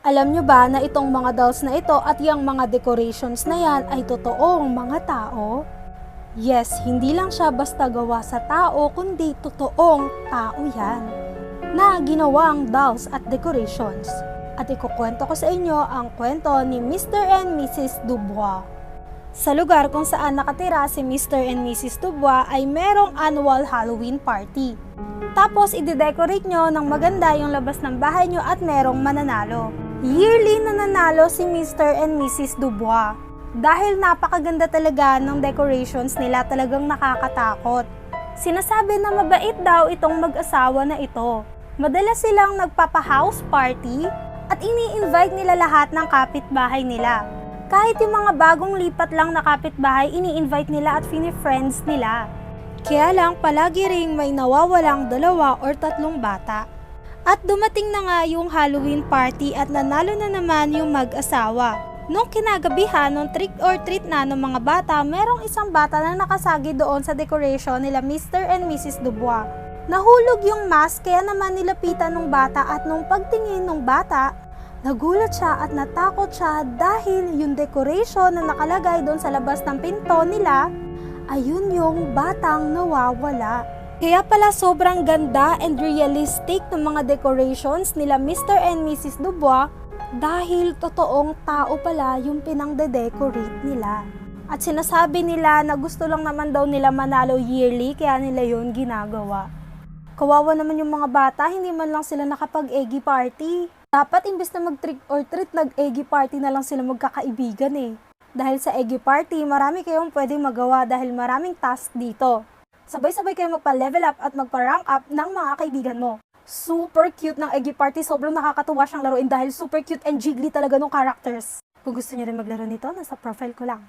Alam nyo ba na itong mga dolls na ito at yung mga decorations na yan ay totoong mga tao? Yes, hindi lang siya basta gawa sa tao kundi totoong tao yan na ginawang dolls at decorations. At ikukwento ko sa inyo ang kwento ni Mr. and Mrs. Dubois. Sa lugar kung saan nakatira si Mr. and Mrs. Dubois ay merong annual Halloween party. Tapos ide-decorate nyo ng maganda yung labas ng bahay nyo at merong mananalo. Yearly nananalo si Mr. and Mrs. Dubois. Dahil napakaganda talaga ng decorations nila, talagang nakakatakot. Sinasabi na mabait daw itong mag-asawa na ito. Madalas silang nagpapa-house party at ini-invite nila lahat ng kapitbahay nila. Kahit yung mga bagong lipat lang na kapitbahay, ini-invite nila at fini-friends nila. Kaya lang palagi ring may nawawalang 2 or 3 bata. At dumating na nga yung Halloween party at nanalo na naman yung mag-asawa. Nung kinagabihan, nung trick or treat na ng mga bata, merong isang bata na nakasagi doon sa decoration nila Mr. and Mrs. Dubois. Nahulog yung mask kaya naman nilapitan ng bata at nung pagtingin ng bata, nagulat siya at natakot siya dahil yung decoration na nakalagay doon sa labas ng pinto nila, ayun yung batang nawawala. Kaya pala sobrang ganda and realistic ng mga decorations nila Mr. and Mrs. Dubois dahil totoong tao pala yung pinangde-decorate nila. At sinasabi nila na gusto lang naman daw nila manalo yearly kaya nila yun ginagawa. Kawawa naman yung mga bata, hindi man lang sila nakapag-eggy party. Dapat imbes na mag-trick or treat, nag-eggy party na lang sila magkakaibigan eh. Dahil sa eggy party, marami kayong pwedeng magawa dahil maraming task dito. Sabay-sabay kayong magpa-level up at magpa-rank up ng mga kaibigan mo. Super cute ng eggy party, sobrang nakakatuwa siyang laruin dahil super cute and jiggly talaga ng characters. Kung gusto niyo rin maglaro nito, nasa profile ko lang.